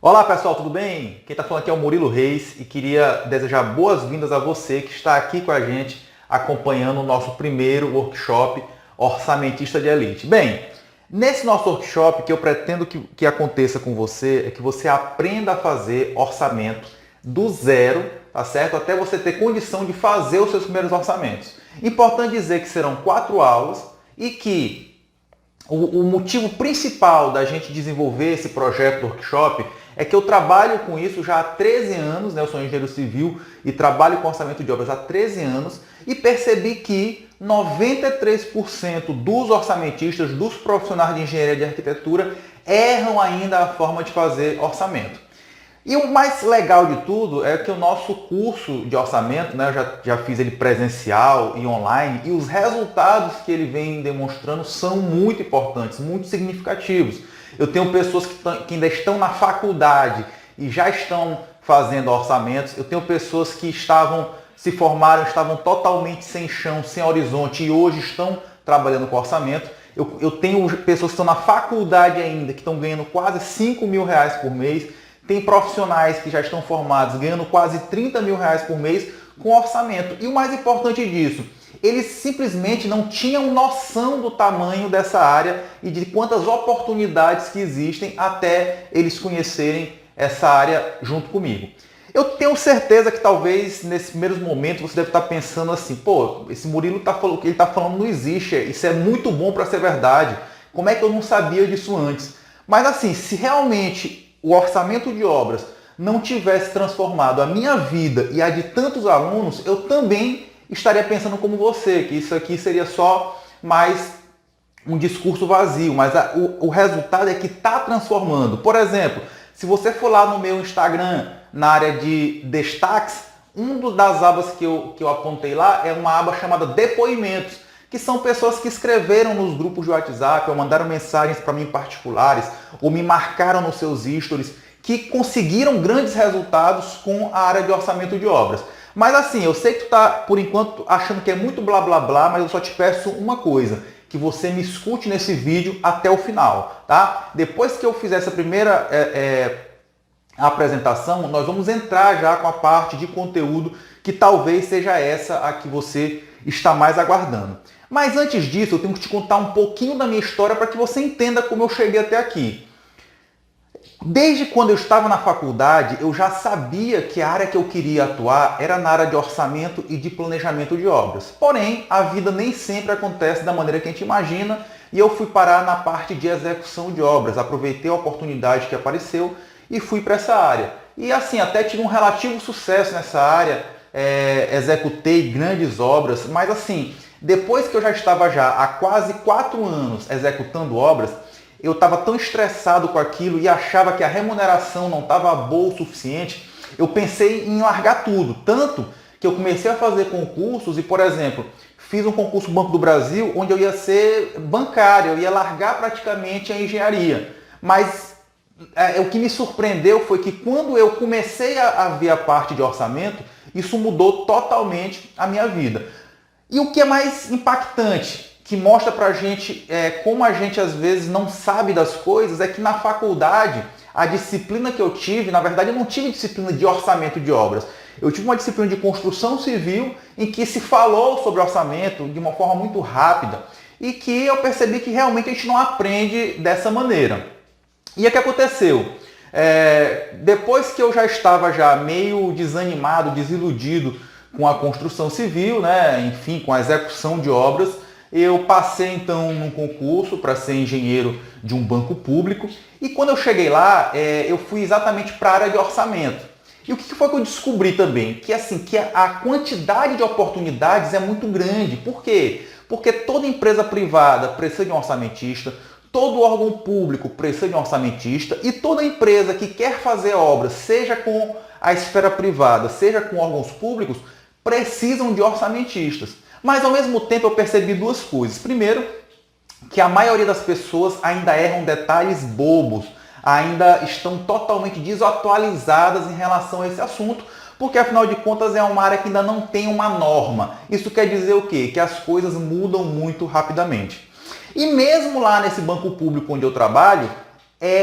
Olá pessoal, tudo bem? Quem está falando aqui é o Murilo Reis e queria desejar boas-vindas a você que está aqui com a gente acompanhando o nosso primeiro workshop Orçamentista de Elite. Bem, nesse nosso workshop, que eu pretendo que aconteça com você é que você aprenda a fazer orçamento do zero, tá certo? Até você ter condição de fazer os seus primeiros orçamentos. Importante dizer que serão 4 aulas e que o motivo principal da gente desenvolver esse projeto do workshop é que eu trabalho com isso já há 13 anos, né? Eu sou engenheiro civil e trabalho com orçamento de obras há 13 anos e percebi que 93% dos orçamentistas, dos profissionais de engenharia de arquitetura, erram ainda a forma de fazer orçamento. E o mais legal de tudo é que o nosso curso de orçamento, né, eu já fiz ele presencial e online, e os resultados que ele vem demonstrando são muito importantes, muito significativos. Eu tenho pessoas que ainda estão na faculdade e já estão fazendo orçamentos, eu tenho pessoas que se formaram, estavam totalmente sem chão, sem horizonte e hoje estão trabalhando com orçamento. Eu tenho pessoas que estão na faculdade ainda, que estão ganhando quase 5 mil reais por mês. Tem profissionais que já estão formados ganhando quase 30 mil reais por mês com orçamento. E o mais importante disso, eles simplesmente não tinham noção do tamanho dessa área e de quantas oportunidades que existem até eles conhecerem essa área junto comigo. Eu tenho certeza que talvez nesses primeiros momentos você deve estar pensando assim, pô, esse Murilo o que ele está falando não existe, isso é muito bom para ser verdade. Como é que eu não sabia disso antes? Mas assim, se realmente o orçamento de obras não tivesse transformado a minha vida e a de tantos alunos, eu também estaria pensando como você, que isso aqui seria só mais um discurso vazio, mas o resultado é que está transformando. Por exemplo, se você for lá no meu Instagram, na área de destaques, uma das abas que eu apontei lá é uma aba chamada depoimentos, que são pessoas que escreveram nos grupos de WhatsApp ou mandaram mensagens para mim particulares ou me marcaram nos seus stories que conseguiram grandes resultados com a área de orçamento de obras. Mas assim, eu sei que tu está, por enquanto, achando que é muito blá blá blá, mas eu só te peço uma coisa, que você me escute nesse vídeo até o final, tá? Depois que eu fizer essa primeira apresentação, nós vamos entrar já com a parte de conteúdo que talvez seja essa a que você está mais aguardando. Mas antes disso, eu tenho que te contar um pouquinho da minha história para que você entenda como eu cheguei até aqui. Desde quando eu estava na faculdade, eu já sabia que a área que eu queria atuar era na área de orçamento e de planejamento de obras. Porém, a vida nem sempre acontece da maneira que a gente imagina e eu fui parar na parte de execução de obras. Aproveitei a oportunidade que apareceu e fui para essa área. E assim, até tive um relativo sucesso nessa área, executei grandes obras, mas assim, depois que eu já estava já há quase 4 anos executando obras, eu estava tão estressado com aquilo e achava que a remuneração não estava boa o suficiente, eu pensei em largar tudo. Tanto que eu comecei a fazer concursos e, por exemplo, fiz um concurso Banco do Brasil onde eu ia ser bancário, eu ia largar praticamente a engenharia. Mas o que me surpreendeu foi que quando eu comecei a ver a parte de orçamento, isso mudou totalmente a minha vida. E o que é mais impactante, que mostra pra gente como a gente às vezes não sabe das coisas, é que na faculdade, a disciplina que eu tive, na verdade eu não tive disciplina de orçamento de obras. Eu tive uma disciplina de construção civil em que se falou sobre orçamento de uma forma muito rápida e que eu percebi que realmente a gente não aprende dessa maneira. E o que aconteceu? Depois que eu já estava meio desanimado, desiludido com a construção civil, né? Enfim, com a execução de obras, eu passei então num concurso para ser engenheiro de um banco público e quando eu cheguei lá, eu fui exatamente para a área de orçamento. E o que foi que eu descobri também? Que assim, que a quantidade de oportunidades é muito grande. Por quê? Porque toda empresa privada precisa de um orçamentista, todo órgão público precisa de um orçamentista e toda empresa que quer fazer obras, seja com a esfera privada, seja com órgãos públicos, precisam de orçamentistas. Mas ao mesmo tempo eu percebi duas coisas. Primeiro, que a maioria das pessoas ainda erram detalhes bobos, ainda estão totalmente desatualizadas em relação a esse assunto, porque afinal de contas é uma área que ainda não tem uma norma. Isso quer dizer o quê? Que as coisas mudam muito rapidamente. E mesmo lá nesse banco público onde eu trabalho,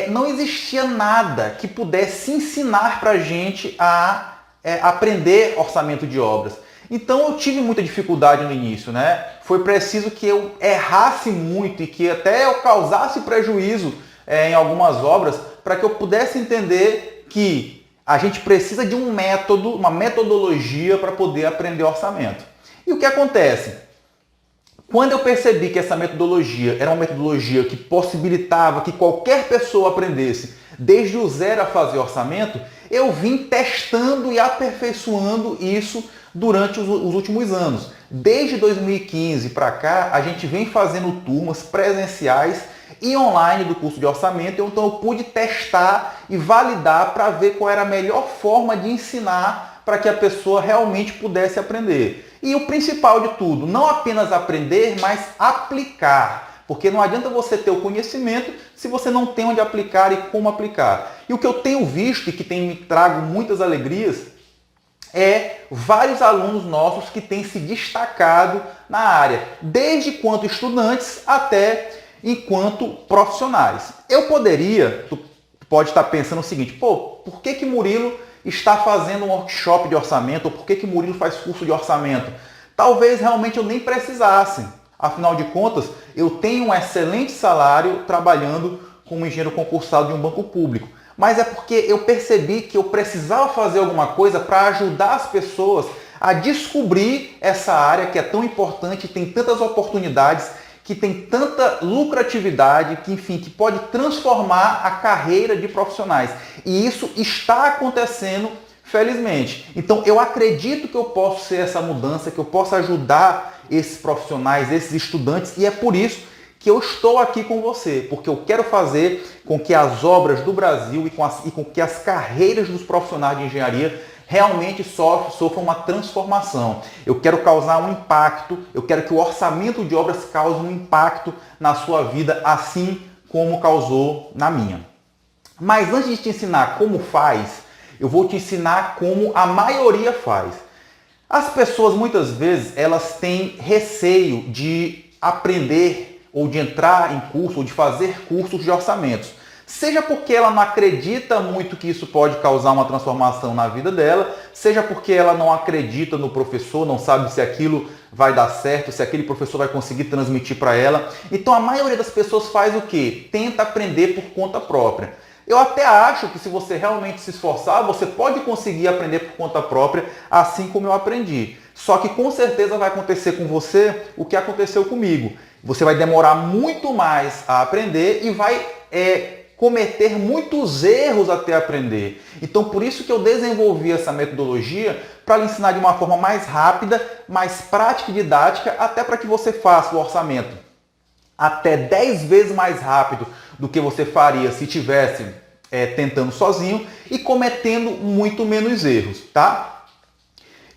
não existia nada que pudesse ensinar para a gente a aprender orçamento de obras. Então eu tive muita dificuldade no início, né? Foi preciso que eu errasse muito e que até eu causasse prejuízo em algumas obras para que eu pudesse entender que a gente precisa de um método, uma metodologia para poder aprender orçamento. E o que acontece? Quando eu percebi que essa metodologia era uma metodologia que possibilitava que qualquer pessoa aprendesse desde o zero a fazer orçamento, eu vim testando e aperfeiçoando isso durante os últimos anos. Desde 2015 para cá, a gente vem fazendo turmas presenciais e online do curso de orçamento, então eu pude testar e validar para ver qual era a melhor forma de ensinar para que a pessoa realmente pudesse aprender. E o principal de tudo, não apenas aprender, mas aplicar. Porque não adianta você ter o conhecimento se você não tem onde aplicar e como aplicar. E o que eu tenho visto e que tem me trago muitas alegrias é vários alunos nossos que têm se destacado na área, desde quanto estudantes até enquanto profissionais. Eu poderia, tu pode estar pensando o seguinte, por que Murilo está fazendo um workshop de orçamento, ou por que Murilo faz curso de orçamento? Talvez realmente eu nem precisasse. Afinal de contas, eu tenho um excelente salário trabalhando como engenheiro concursado de um banco público. Mas é porque eu percebi que eu precisava fazer alguma coisa para ajudar as pessoas a descobrir essa área que é tão importante, tem tantas oportunidades, que tem tanta lucratividade, que enfim, que pode transformar a carreira de profissionais. E isso está acontecendo, felizmente. Então eu acredito que eu posso ser essa mudança, que eu posso ajudar esses profissionais, esses estudantes, e é por isso que eu estou aqui com você, porque eu quero fazer com que as obras do Brasil e com que as carreiras dos profissionais de engenharia realmente sofram uma transformação. Eu quero causar um impacto, eu quero que o orçamento de obras cause um impacto na sua vida, assim como causou na minha. Mas antes de te ensinar como faz, eu vou te ensinar como a maioria faz. As pessoas muitas vezes elas têm receio de aprender ou de entrar em curso ou de fazer cursos de orçamentos. Seja porque ela não acredita muito que isso pode causar uma transformação na vida dela, seja porque ela não acredita no professor, não sabe se aquilo vai dar certo, se aquele professor vai conseguir transmitir para ela. Então a maioria das pessoas faz o quê? Tenta aprender por conta própria. Eu até acho que se você realmente se esforçar, você pode conseguir aprender por conta própria, assim como eu aprendi. Só que com certeza vai acontecer com você o que aconteceu comigo. Você vai demorar muito mais a aprender e vai cometer muitos erros até aprender. Então por isso que eu desenvolvi essa metodologia para lhe ensinar de uma forma mais rápida, mais prática e didática, até para que você faça o orçamento até 10 vezes mais rápido do que você faria se estivesse tentando sozinho e cometendo muito menos erros, tá?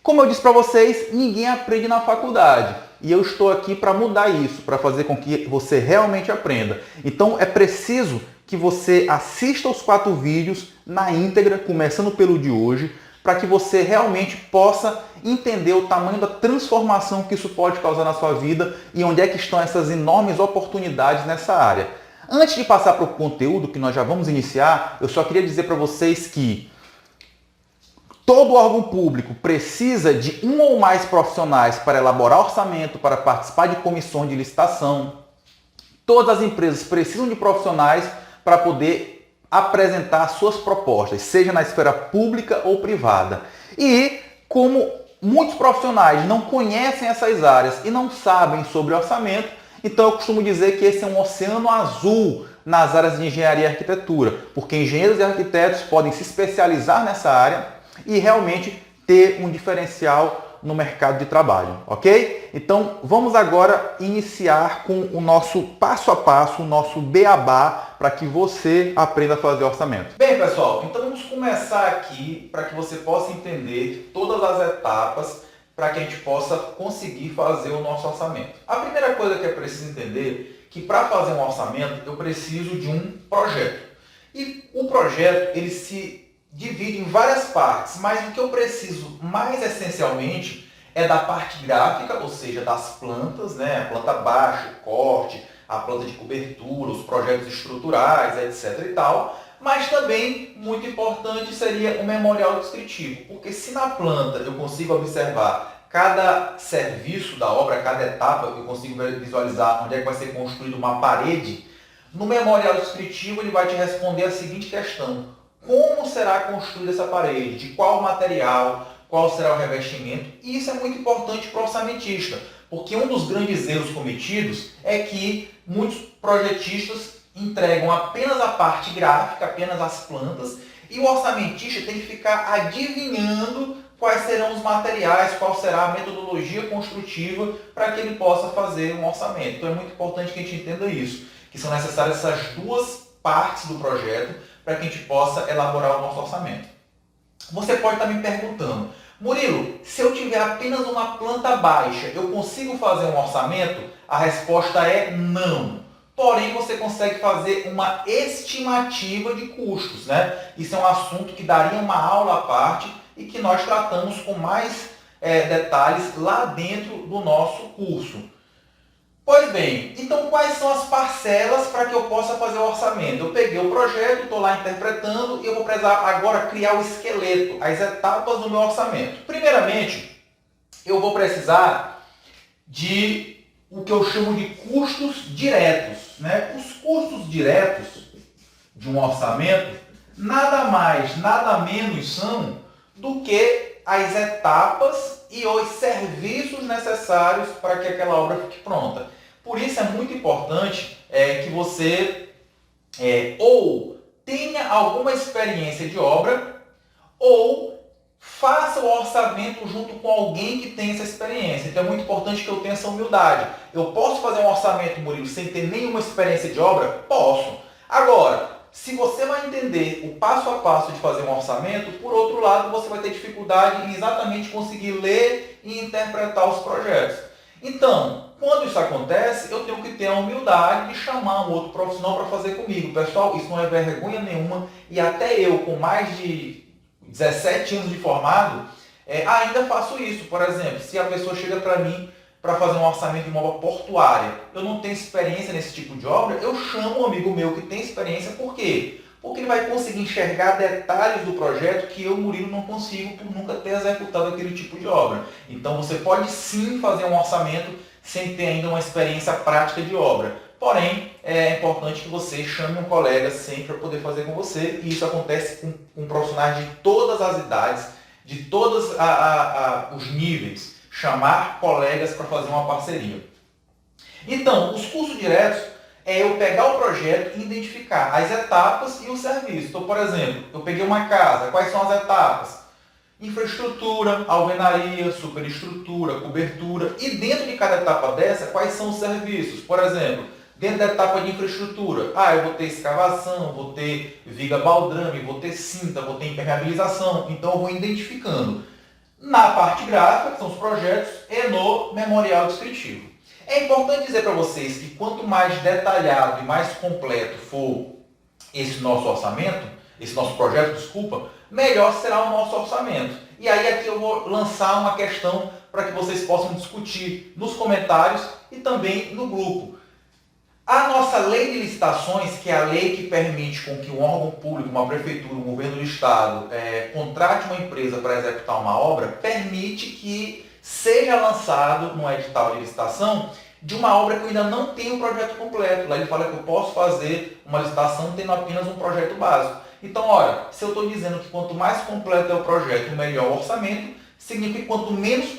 Como eu disse para vocês, ninguém aprende na faculdade. E eu estou aqui para mudar isso, para fazer com que você realmente aprenda. Então é preciso que você assista os 4 vídeos na íntegra, começando pelo de hoje, para que você realmente possa entender o tamanho da transformação que isso pode causar na sua vida e onde é que estão essas enormes oportunidades nessa área. Antes de passar para o conteúdo que nós já vamos iniciar, eu só queria dizer para vocês que todo órgão público precisa de um ou mais profissionais para elaborar orçamento, para participar de comissões de licitação. Todas as empresas precisam de profissionais para poder apresentar suas propostas, seja na esfera pública ou privada. E como muitos profissionais não conhecem essas áreas e não sabem sobre orçamento, então eu costumo dizer que esse é um oceano azul nas áreas de engenharia e arquitetura, porque engenheiros e arquitetos podem se especializar nessa área e realmente ter um diferencial no mercado de trabalho, ok? Então vamos agora iniciar com o nosso passo a passo, o nosso beabá, para que você aprenda a fazer orçamento. Bem, pessoal, então vamos começar aqui para que você possa entender todas as etapas para que a gente possa conseguir fazer o nosso orçamento. A primeira coisa que é preciso entender é que para fazer um orçamento eu preciso de um projeto. E o projeto ele se divide em várias partes, mas o que eu preciso mais essencialmente é da parte gráfica, ou seja, das plantas, né? A planta baixa, o corte, a planta de cobertura, os projetos estruturais, etc. e tal. Mas também, muito importante, seria o memorial descritivo, porque se na planta eu consigo observar cada serviço da obra, cada etapa, eu consigo visualizar onde é que vai ser construída uma parede, no memorial descritivo ele vai te responder a seguinte questão: como será construída essa parede? De qual material? Qual será o revestimento? E isso é muito importante para o orçamentista, porque um dos grandes erros cometidos é que muitos projetistas entregam apenas a parte gráfica, apenas as plantas, e o orçamentista tem que ficar adivinhando quais serão os materiais, qual será a metodologia construtiva para que ele possa fazer um orçamento. Então é muito importante que a gente entenda isso, que são necessárias essas duas partes do projeto para que a gente possa elaborar o nosso orçamento. Você pode estar me perguntando: Murilo, se eu tiver apenas uma planta baixa, eu consigo fazer um orçamento? A resposta é não. Porém, você consegue fazer uma estimativa de custos, né? Isso é um assunto que daria uma aula à parte e que nós tratamos com mais detalhes lá dentro do nosso curso. Pois bem, então quais são as parcelas para que eu possa fazer o orçamento? Eu peguei o projeto, estou lá interpretando e eu vou precisar agora criar o esqueleto, as etapas do meu orçamento. Primeiramente, eu vou precisar de o que eu chamo de custos diretos, né? Os custos diretos de um orçamento nada mais, nada menos são do que as etapas e os serviços necessários para que aquela obra fique pronta. Por isso é muito importante que você ou tenha alguma experiência de obra ou faça o orçamento junto com alguém que tenha essa experiência. Então é muito importante que eu tenha essa humildade. Eu posso fazer um orçamento, Murilo, sem ter nenhuma experiência de obra? Posso. Agora, se você vai entender o passo a passo de fazer um orçamento, por outro lado, você vai ter dificuldade em exatamente conseguir ler e interpretar os projetos. Então, quando isso acontece, eu tenho que ter a humildade de chamar um outro profissional para fazer comigo. Pessoal, isso não é vergonha nenhuma e até eu, com mais de 17 anos de formado, ainda faço isso. Por exemplo, se a pessoa chega para mim para fazer um orçamento de uma obra portuária, eu não tenho experiência nesse tipo de obra, eu chamo um amigo meu que tem experiência. Por quê? Porque ele vai conseguir enxergar detalhes do projeto que eu, Murilo, não consigo por nunca ter executado aquele tipo de obra. Então você pode sim fazer um orçamento sem ter ainda uma experiência prática de obra. Porém, é importante que você chame um colega sempre para poder fazer com você, e isso acontece com profissionais de todas as idades, de todos os níveis. Chamar colegas para fazer uma parceria. Então, os custos diretos é eu pegar o projeto e identificar as etapas e os serviços. Então, por exemplo, eu peguei uma casa, quais são as etapas? Infraestrutura, alvenaria, superestrutura, cobertura. E dentro de cada etapa dessa, quais são os serviços? Por exemplo, dentro da etapa de infraestrutura, eu vou ter escavação, vou ter viga baldrame, vou ter cinta, vou ter impermeabilização. Então, eu vou identificando na parte gráfica, que são os projetos, e no memorial descritivo. É importante dizer para vocês que quanto mais detalhado e mais completo for esse nosso orçamento, esse nosso projeto, melhor será o nosso orçamento. E aí aqui eu vou lançar uma questão para que vocês possam discutir nos comentários e também no grupo. A nossa lei de licitações, que é a lei que permite com que um órgão público, uma prefeitura, um governo do estado, contrate uma empresa para executar uma obra, permite que seja lançado um edital de licitação de uma obra que eu ainda não tenho o projeto completo. Lá ele fala que eu posso fazer uma licitação tendo apenas um projeto básico. Então, olha, se eu estou dizendo que quanto mais completo é o projeto, melhor o orçamento, significa que quanto menos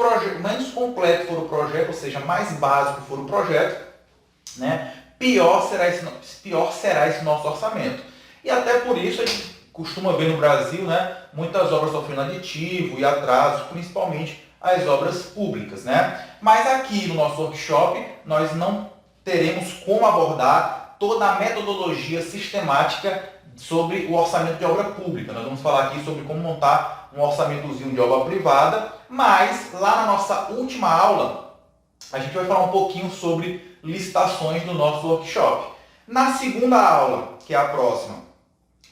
completo for o projeto, ou seja, mais básico for o projeto, né, pior será esse nosso orçamento. E até por isso a gente costuma ver no Brasil, né, muitas obras sofrendo aditivo e atrasos, principalmente as obras públicas, né? Mas aqui no nosso workshop nós não teremos como abordar toda a metodologia sistemática sobre o orçamento de obra pública. Nós vamos falar aqui sobre como montar um orçamentozinho de obra privada, mas lá na nossa última aula a gente vai falar um pouquinho sobre licitações do nosso workshop. Na segunda aula, que é a próxima,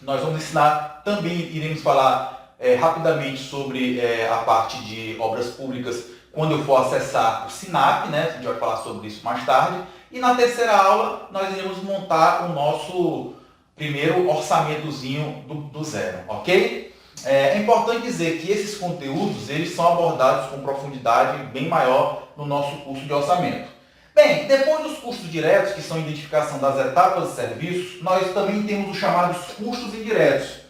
nós vamos ensinar, também iremos falar rapidamente sobre a parte de obras públicas quando eu for acessar o SINAP, né? A gente vai falar sobre isso mais tarde. E na terceira aula nós iremos montar o nosso primeiro orçamentozinho do zero, ok? É importante dizer que esses conteúdos eles são abordados com profundidade bem maior no nosso curso de orçamento. Bem, depois dos custos diretos, que são a identificação das etapas e serviços, nós também temos os chamados custos indiretos.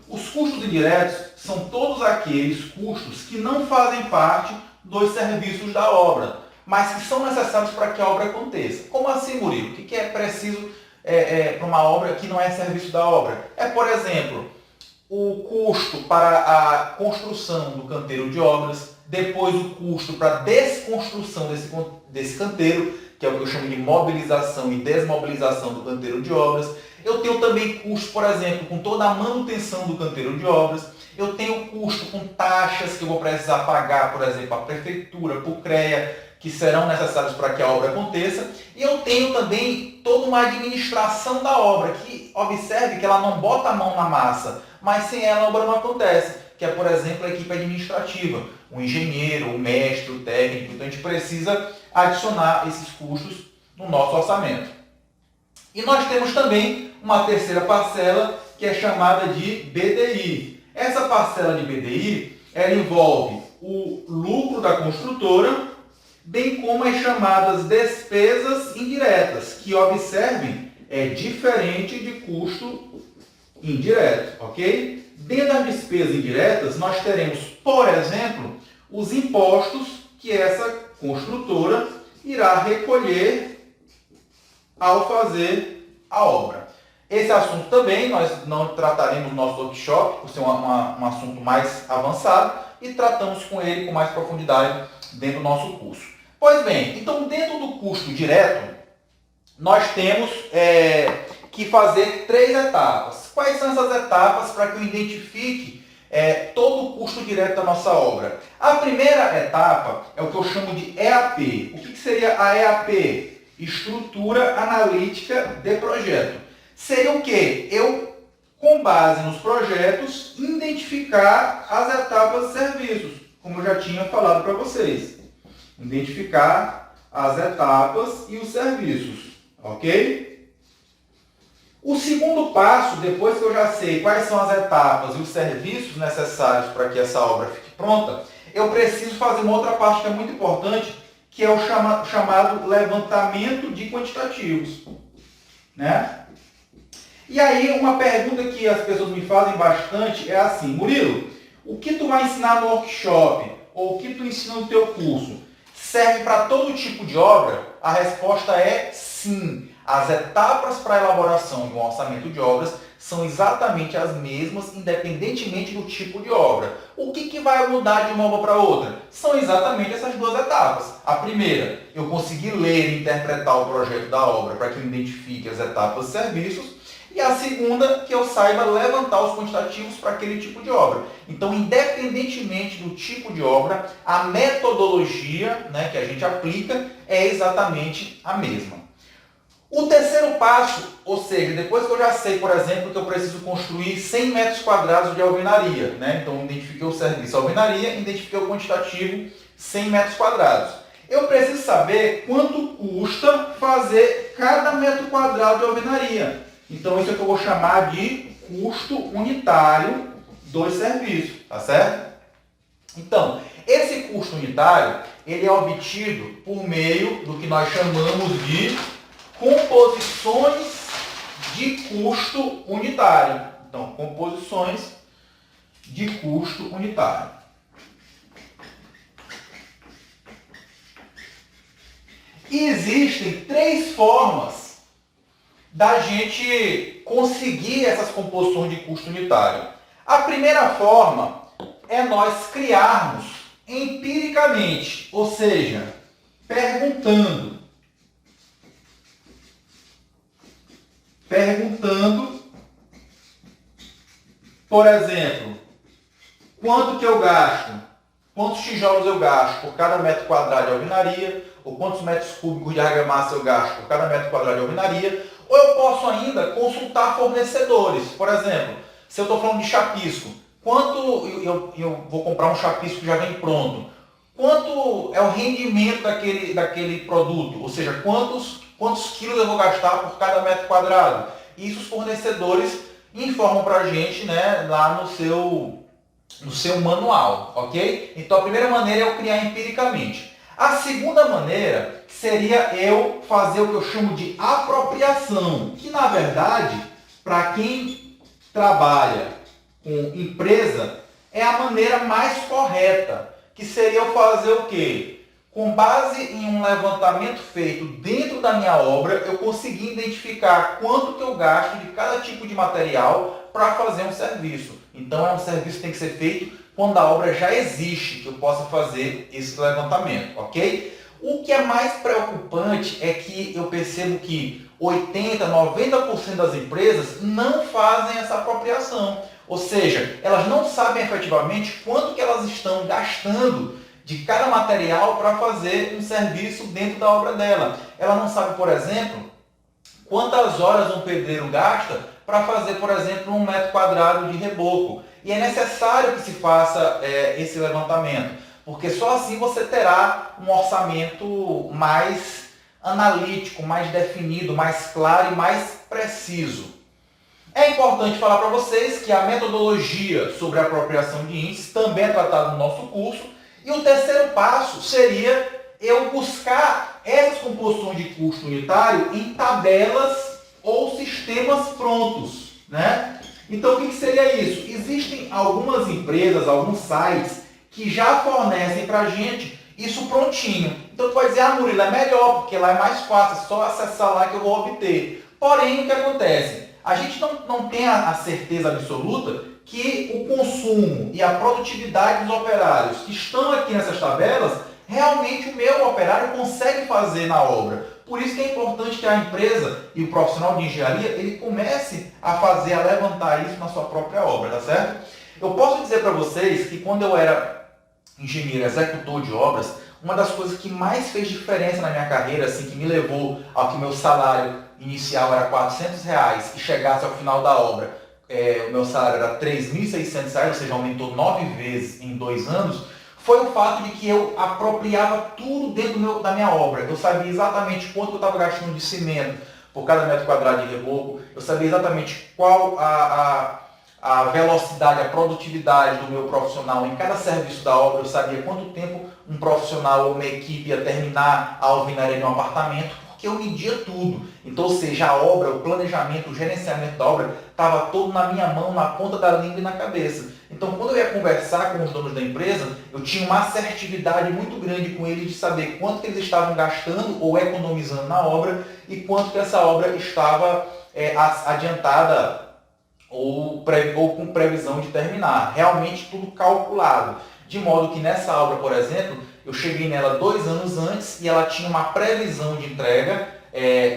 Os custos indiretos são todos aqueles custos que não fazem parte dos serviços da obra, mas que são necessários para que a obra aconteça. Como assim, Murilo? O que é preciso para uma obra que não é serviço da obra? É, por exemplo, o custo para a construção do canteiro de obras, depois o custo para a desconstrução desse canteiro, que é o que eu chamo de mobilização e desmobilização do canteiro de obras. Eu tenho também custo, por exemplo, com toda a manutenção do canteiro de obras. Eu tenho custo com taxas que eu vou precisar pagar, por exemplo, à prefeitura, para o CREA, que serão necessários para que a obra aconteça. E eu tenho também toda uma administração da obra, que observe que ela não bota a mão na massa, mas sem ela a obra não acontece, que é, por exemplo, a equipe administrativa, o engenheiro, o mestre, o técnico. Então a gente precisa adicionar esses custos no nosso orçamento. E nós temos também uma terceira parcela que é chamada de BDI. Essa parcela de BDI ela envolve o lucro da construtora, bem como as chamadas despesas indiretas, que observem é diferente de custo indireto, ok? Dentro das despesas indiretas, nós teremos, por exemplo, os impostos que essa construtora irá recolher ao fazer a obra. Esse assunto também nós não trataremos no nosso workshop, por ser um assunto mais avançado, e tratamos com ele com mais profundidade dentro do nosso curso. Pois bem, então dentro do custo direto, nós temos que fazer 3 etapas. Quais são essas etapas para que eu identifique todo o custo direto da nossa obra? A primeira etapa é o que eu chamo de EAP. O que seria a EAP? Estrutura Analítica de Projeto. Seria o quê? Eu, com base nos projetos, identificar as etapas de serviços, como eu já tinha falado para vocês. Identificar as etapas e os serviços, ok? O segundo passo, depois que eu já sei quais são as etapas e os serviços necessários para que essa obra fique pronta, eu preciso fazer uma outra parte que é muito importante, que é o chamado levantamento de quantitativos, né? E aí, uma pergunta que as pessoas me fazem bastante é assim: Murilo, o que tu vai ensinar no workshop, ou o que tu ensina no teu curso, serve para todo tipo de obra? A resposta é sim. As etapas para a elaboração de um orçamento de obras são exatamente as mesmas, independentemente do tipo de obra. O que vai mudar de uma obra para outra? São exatamente essas 2 etapas. A primeira, eu conseguir ler e interpretar o projeto da obra para que eu identifique as etapas e serviços. E a segunda, que eu saiba levantar os quantitativos para aquele tipo de obra. Então, independentemente do tipo de obra, a metodologia, né, que a gente aplica é exatamente a mesma. O terceiro passo, ou seja, depois que eu já sei, por exemplo, que eu preciso construir 100 metros quadrados de alvenaria, né? Então, identifiquei o serviço alvenaria, identifiquei o quantitativo 100 metros quadrados. Eu preciso saber quanto custa fazer cada metro quadrado de alvenaria. Então, isso é o que eu vou chamar de custo unitário dos serviços, tá certo? Então, esse custo unitário, ele é obtido por meio do que nós chamamos de composições de custo unitário. Então, composições de custo unitário. E existem 3 formas da gente conseguir essas composições de custo unitário. A primeira forma é nós criarmos empiricamente, ou seja, perguntando, por exemplo, quanto que eu gasto, quantos tijolos eu gasto por cada metro quadrado de alvenaria, ou quantos metros cúbicos de argamassa eu gasto por cada metro quadrado de alvenaria. Ou eu posso ainda consultar fornecedores. Por exemplo, se eu estou falando de chapisco, quanto eu vou comprar um chapisco que já vem pronto? Quanto é o rendimento daquele produto? Ou seja, quantos quantos quilos eu vou gastar por cada metro quadrado. Isso os fornecedores informam para a gente, né, lá no seu manual, ok? Então a primeira maneira é eu criar empiricamente. A segunda maneira seria eu fazer o que eu chamo de apropriação, que na verdade, para quem trabalha com empresa, é a maneira mais correta, que seria eu fazer o quê? Com base em um levantamento feito dentro da minha obra, eu consegui identificar quanto que eu gasto de cada tipo de material para fazer um serviço. Então é um serviço que tem que ser feito quando a obra já existe, que eu possa fazer esse levantamento, ok? O que é mais preocupante é que eu percebo que 80%, 90% das empresas não fazem essa apropriação. Ou seja, elas não sabem efetivamente quanto que elas estão gastando de cada material para fazer um serviço dentro da obra dela. Ela não sabe, por exemplo, quantas horas um pedreiro gasta para fazer, por exemplo, um metro quadrado de reboco. E é necessário que se faça esse levantamento, porque só assim você terá um orçamento mais analítico, mais definido, mais claro e mais preciso. É importante falar para vocês que a metodologia sobre a apropriação de índices também é tratada no nosso curso. E o terceiro passo seria eu buscar essas composições de custo unitário em tabelas ou sistemas prontos, né? Então, o que seria isso? Existem algumas empresas, alguns sites que já fornecem para a gente isso prontinho. Então, tu vai dizer, Murilo, é melhor, porque lá é mais fácil, é só acessar lá que eu vou obter. Porém, o que acontece? A gente não tem a certeza absoluta que o consumo e a produtividade dos operários que estão aqui nessas tabelas, realmente o meu operário consegue fazer na obra. Por isso que é importante que a empresa e o profissional de engenharia, ele comece a fazer, a levantar isso na sua própria obra, tá certo? Eu posso dizer para vocês que quando eu era engenheiro, executor de obras, uma das coisas que mais fez diferença na minha carreira, assim, que me levou ao que meu salário inicial era R$ 400 e chegasse ao final da obra, o meu salário era R$ 3.600, ou seja, aumentou 9 vezes em 2 anos, foi o fato de que eu apropriava tudo dentro da minha obra. Eu sabia exatamente quanto eu estava gastando de cimento por cada metro quadrado de reboco, eu sabia exatamente qual a velocidade, a produtividade do meu profissional em cada serviço da obra, eu sabia quanto tempo um profissional ou uma equipe ia terminar a alvenaria de um apartamento, porque eu media tudo. Então, ou seja, a obra, o planejamento, o gerenciamento da obra estava todo na minha mão, na ponta da língua e na cabeça. Então, quando eu ia conversar com os donos da empresa, eu tinha uma assertividade muito grande com eles de saber quanto que eles estavam gastando ou economizando na obra e quanto que essa obra estava adiantada ou com previsão de terminar. Realmente tudo calculado. De modo que nessa obra, por exemplo, eu cheguei nela 2 anos antes e ela tinha uma previsão de entrega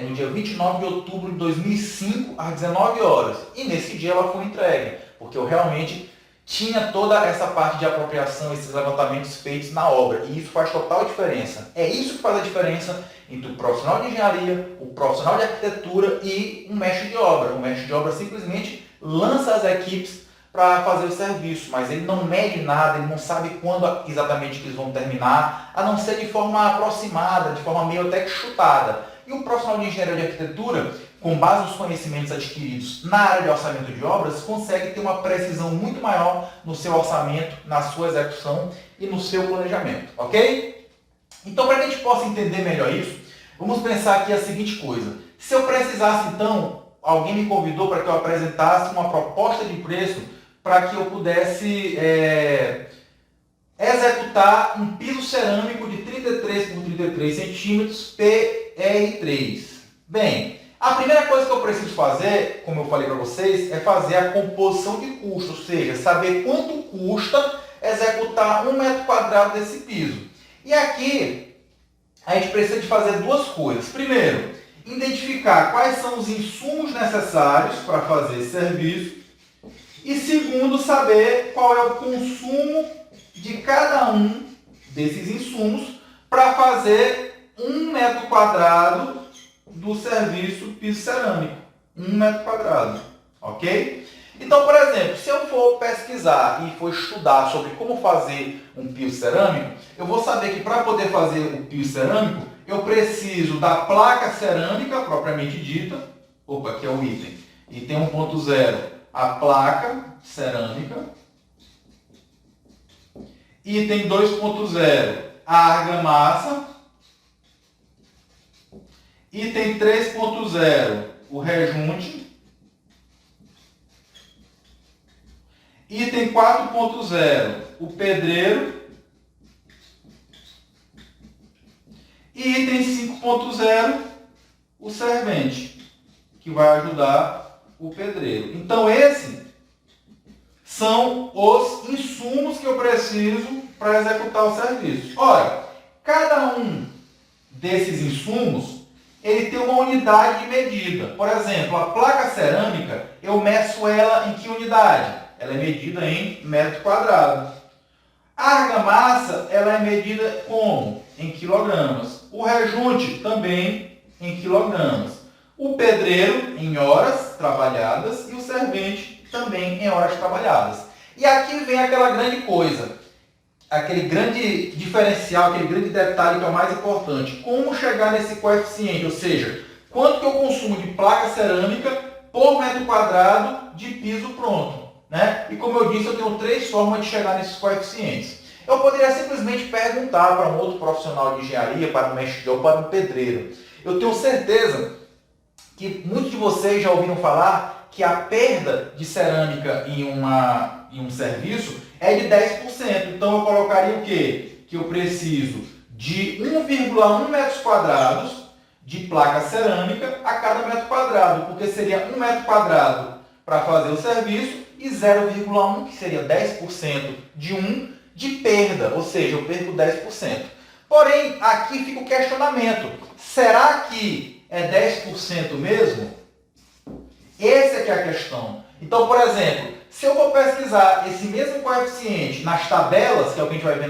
no dia 29 de outubro de 2005, às 19 horas. E nesse dia ela foi entregue, porque eu realmente tinha toda essa parte de apropriação, esses levantamentos feitos na obra. E isso faz total diferença. É isso que faz a diferença entre o profissional de engenharia, o profissional de arquitetura e um mestre de obra. O mestre de obra simplesmente lança as equipes para fazer o serviço, mas ele não mede nada, ele não sabe quando exatamente que eles vão terminar, a não ser de forma aproximada, de forma meio até que chutada. E o profissional de engenharia de arquitetura, com base nos conhecimentos adquiridos na área de orçamento de obras, consegue ter uma precisão muito maior no seu orçamento, na sua execução e no seu planejamento, ok? Então, para que a gente possa entender melhor isso, vamos pensar aqui a seguinte coisa. Se eu precisasse, então, alguém me convidou para que eu apresentasse uma proposta de preço para que eu pudesse executar um piso cerâmico de 33 por 33 centímetros PR3. Bem, a primeira coisa que eu preciso fazer, como eu falei para vocês, é fazer a composição de custo, ou seja, saber quanto custa executar 1 metro quadrado desse piso. E aqui a gente precisa de fazer 2 coisas. Primeiro, identificar quais são os insumos necessários para fazer esse serviço. E segundo, saber qual é o consumo de cada um desses insumos para fazer 1 metro quadrado do serviço piso cerâmico. 1 metro quadrado, ok? Então, por exemplo, se eu for pesquisar e for estudar sobre como fazer um piso cerâmico, eu vou saber que para poder fazer o piso cerâmico, eu preciso da placa cerâmica propriamente dita. Opa, aqui é o item. Item 1.0, a placa cerâmica. Item 2.0, a argamassa. Item 3.0, o rejunte. Item 4.0, o pedreiro. E item 5.0, o servente, que vai ajudar o pedreiro. Então, esses são os insumos que eu preciso para executar o serviço. Ora, cada um desses insumos, ele tem uma unidade de medida. Por exemplo, a placa cerâmica, eu meço ela em que unidade? Ela é medida em metro quadrado. A argamassa, ela é medida como? Em quilogramas. O rejunte também em quilogramas. O pedreiro em horas trabalhadas e o servente também em horas trabalhadas. E aqui vem aquela grande coisa, aquele grande diferencial, aquele grande detalhe que é o mais importante. Como chegar nesse coeficiente, ou seja, quanto que eu consumo de placa cerâmica por metro quadrado de piso pronto. Né? E como eu disse, eu tenho 3 formas de chegar nesses coeficientes. Eu poderia simplesmente perguntar para um outro profissional de engenharia, para um mestre ou para um pedreiro. Eu tenho certeza que muitos de vocês já ouviram falar que a perda de cerâmica em um serviço é de 10%. Então eu colocaria o quê? Que eu preciso de 1,1 metros quadrados de placa cerâmica a cada metro quadrado, porque seria 1 metro quadrado para fazer o serviço e 0,1, que seria 10% de 1, de perda, ou seja, eu perco 10%. Porém, aqui fica o questionamento. Será que é 10% mesmo? Essa é que é a questão. Então, por exemplo, se eu vou pesquisar esse mesmo coeficiente nas tabelas, que é o que a gente vai ver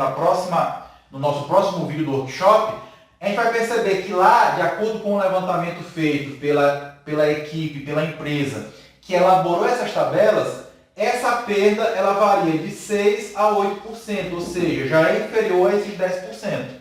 no nosso próximo vídeo do workshop, a gente vai perceber que lá, de acordo com o levantamento feito pela equipe, pela empresa que elaborou essas tabelas, essa perda ela varia de 6% a 8%, ou seja, já é inferior a esses 10%.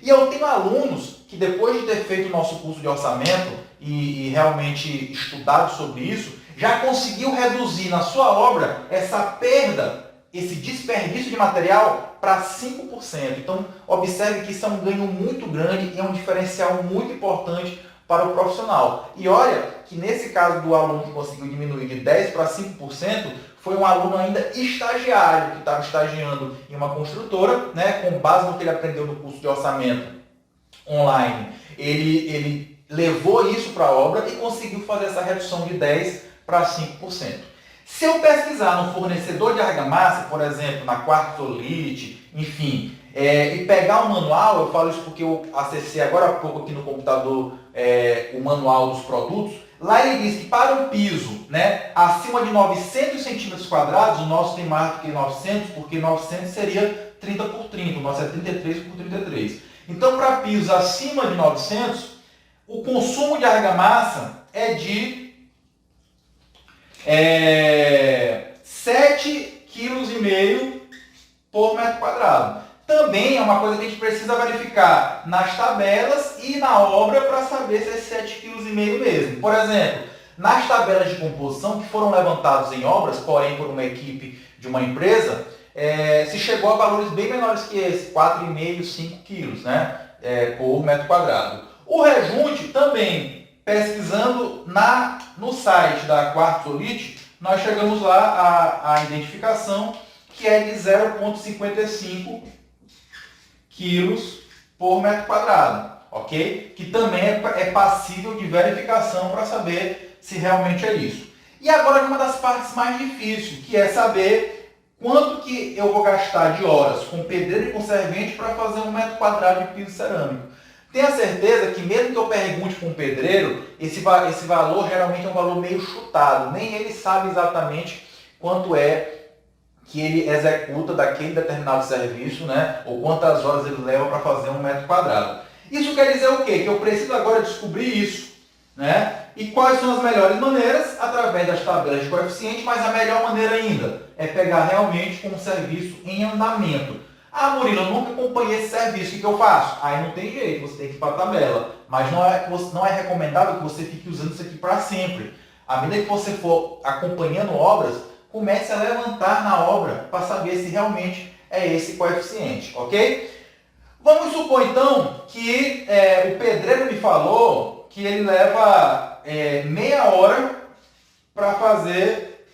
E eu tenho alunos que depois de ter feito o nosso curso de orçamento e realmente estudado sobre isso, já conseguiu reduzir na sua obra essa perda, esse desperdício de material para 5%. Então, observe que isso é um ganho muito grande e é um diferencial muito importante para o profissional. E olha que nesse caso do aluno que conseguiu diminuir de 10% para 5%, foi um aluno ainda estagiário, que estava estagiando em uma construtora, né, com base no que ele aprendeu no curso de orçamento online. Ele levou isso para a obra e conseguiu fazer essa redução de 10% para 5%. Se eu pesquisar no fornecedor de argamassa, por exemplo, na Quartzolite, enfim, e pegar o manual, eu falo isso porque eu acessei agora há pouco aqui no computador o manual dos produtos, lá ele diz que para um piso, né, acima de 900 centímetros quadrados, o nosso tem mais do que 900, porque 900 seria 30 por 30, o nosso é 33 por 33. Então, para pisos acima de 900, o consumo de argamassa é de 7,5 kg por metro quadrado. Também é uma coisa que a gente precisa verificar nas tabelas e na obra para saber se é 7,5 kg mesmo. Por exemplo, nas tabelas de composição que foram levantadas em obras, porém por uma equipe de uma empresa, se chegou a valores bem menores que esse, 4,5, 5 kg, né, por metro quadrado. O rejunte também, pesquisando no site da Quartzolite, nós chegamos lá à identificação que é de 0,55 quilos por metro quadrado, ok? Que também é passível de verificação para saber se realmente é isso. E agora uma das partes mais difíceis, que é saber quanto que eu vou gastar de horas com pedreiro e com servente para fazer 1 metro quadrado de piso cerâmico. Tenha certeza que mesmo que eu pergunte para um pedreiro, esse valor geralmente é um valor meio chutado. Nem ele sabe exatamente quanto é que ele executa daquele determinado serviço, né? Ou quantas horas ele leva para fazer 1 metro quadrado. Isso quer dizer o quê? Que eu preciso agora descobrir isso, né? E quais são as melhores maneiras? Através das tabelas de coeficiente, mas a melhor maneira ainda é pegar realmente um serviço em andamento. Ah, Murilo, eu nunca acompanhei esse serviço, o que eu faço? Aí não tem jeito, você tem que ir para a tabela. Mas não é recomendável que você fique usando isso aqui para sempre. À medida que você for acompanhando obras, comece a levantar na obra para saber se realmente é esse coeficiente, ok? Vamos supor então que o pedreiro me falou que ele leva meia hora para fazer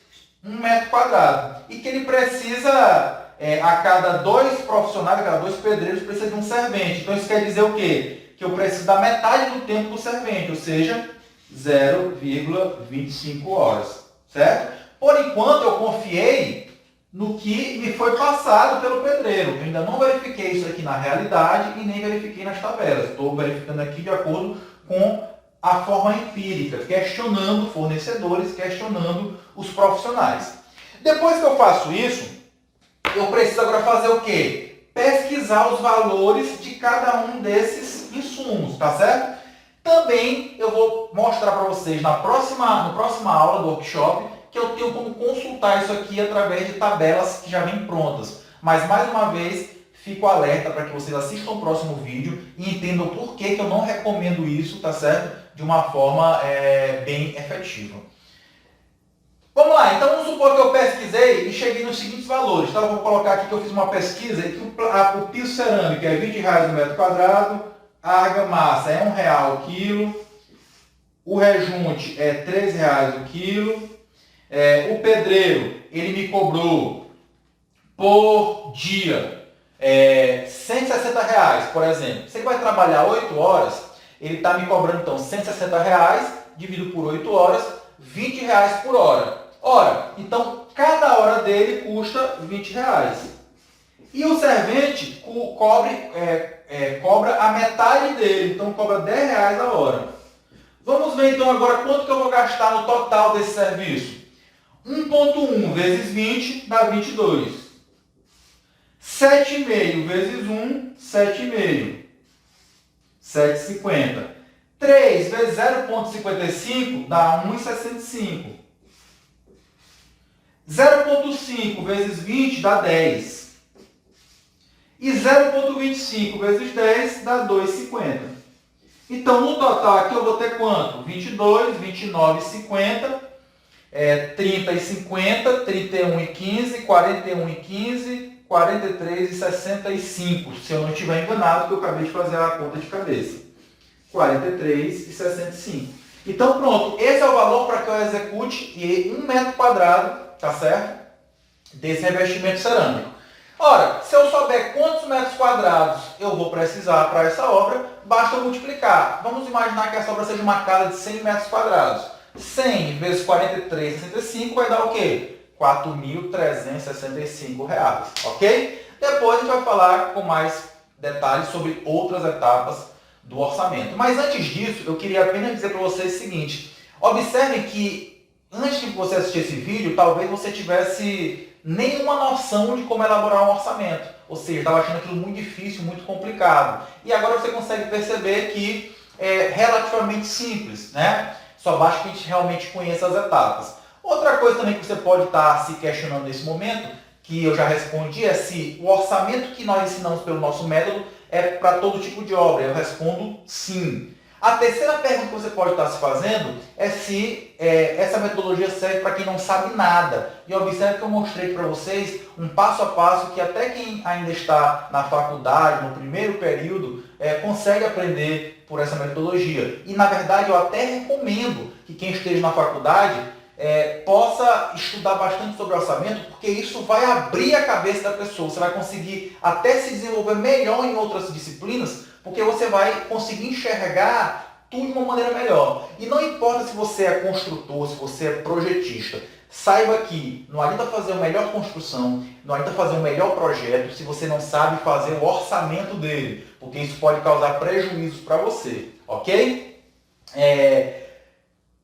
1 metro quadrado e que ele precisa, a cada 2 profissionais, a cada 2 pedreiros, precisa de um servente. Então isso quer dizer o quê? Que eu preciso da metade do tempo do servente, ou seja, 0,25 horas, certo? Por enquanto eu confiei no que me foi passado pelo pedreiro. Eu ainda não verifiquei isso aqui na realidade e nem verifiquei nas tabelas. Estou verificando aqui de acordo com a forma empírica, questionando fornecedores, questionando os profissionais. Depois que eu faço isso, eu preciso agora fazer o quê? Pesquisar os valores de cada um desses insumos, tá certo? Também eu vou mostrar para vocês na próxima aula do workshop que eu tenho como consultar isso aqui através de tabelas que já vêm prontas. Mas, mais uma vez, fico alerta para que vocês assistam o próximo vídeo e entendam por que eu não recomendo isso, tá certo? De uma forma bem efetiva. Vamos lá, então vamos supor que eu pesquisei e cheguei nos seguintes valores. Então eu vou colocar aqui que eu fiz uma pesquisa e que o piso cerâmico é R$20 o metro quadrado, a argamassa é R$1 o quilo, o rejunte é R$13 o quilo, o pedreiro ele me cobrou por dia R$160, por exemplo. Se ele vai trabalhar 8 horas, ele está me cobrando então R$160, dividido por 8 horas, R$20 por hora. Ora, então cada hora dele custa R$20. E o servente cobra a metade dele, então cobra R$10 a hora. Vamos ver então agora quanto que eu vou gastar no total desse serviço. 1,1 vezes 20 dá 22. 7,5 vezes 1, 7,5. 7,50. 3 vezes 0,55 dá 1,65. 0,5 vezes 20 dá 10. E 0,25 vezes 10 dá 2,50. Então, no total aqui eu vou ter quanto? 22, 29,50, 30,50, 31,15, 41,15, 43,65. Se eu não estiver enganado, porque eu acabei de fazer a conta de cabeça. 43,65. Então, pronto. Esse é o valor para que eu execute 1 metro quadrado, tá certo? Desse revestimento cerâmico. Ora, se eu souber quantos metros quadrados eu vou precisar para essa obra, basta eu multiplicar. Vamos imaginar que essa obra seja uma casa de 100 metros quadrados. 100 vezes 43,65 vai dar o quê? R$4.365, ok? Depois a gente vai falar com mais detalhes sobre outras etapas do orçamento. Mas antes disso, eu queria apenas dizer para vocês o seguinte. Observem que antes de você assistir esse vídeo, talvez você tivesse nenhuma noção de como elaborar um orçamento. Ou seja, estava achando aquilo muito difícil, muito complicado. E agora você consegue perceber que é relativamente simples, né? Só basta que a gente realmente conheça as etapas. Outra coisa também que você pode estar se questionando nesse momento, que eu já respondi, é se o orçamento que nós ensinamos pelo nosso método é para todo tipo de obra. Eu respondo sim. A terceira pergunta que você pode estar se fazendo é se essa metodologia serve para quem não sabe nada. E observe que eu mostrei para vocês um passo a passo que até quem ainda está na faculdade, no primeiro período, consegue aprender por essa metodologia. E na verdade eu até recomendo que quem esteja na faculdade possa estudar bastante sobre orçamento, porque isso vai abrir a cabeça da pessoa. Você vai conseguir até se desenvolver melhor em outras disciplinas, porque você vai conseguir enxergar tudo de uma maneira melhor. E não importa se você é construtor, se você é projetista, saiba que não adianta fazer a melhor construção, não adianta fazer o melhor projeto se você não sabe fazer o orçamento dele, porque isso pode causar prejuízos para você, ok?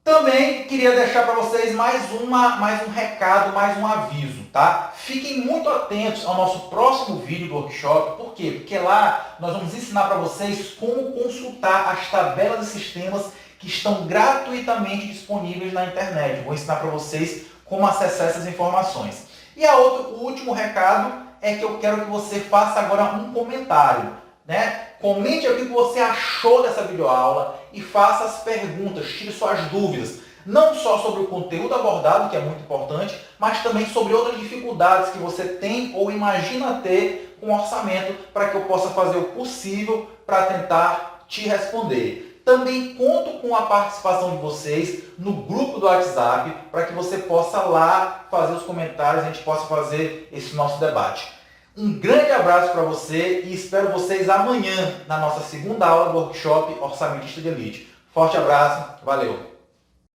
Também queria deixar para vocês mais um recado, mais um aviso, tá? Fiquem muito atentos ao nosso próximo vídeo do workshop. Por quê? Porque lá nós vamos ensinar para vocês como consultar as tabelas e sistemas que estão gratuitamente disponíveis na internet. Vou ensinar para vocês como acessar essas informações. E o último recado é que eu quero que você faça agora um comentário, né? Comente aqui o que você achou dessa videoaula e faça as perguntas, tire suas dúvidas. Não só sobre o conteúdo abordado, que é muito importante, mas também sobre outras dificuldades que você tem ou imagina ter com orçamento, para que eu possa fazer o possível para tentar te responder. Também conto com a participação de vocês no grupo do WhatsApp, para que você possa lá fazer os comentários e a gente possa fazer esse nosso debate. Um grande abraço para você e espero vocês amanhã na nossa segunda aula do workshop Orçamentista de Elite. Forte abraço, valeu!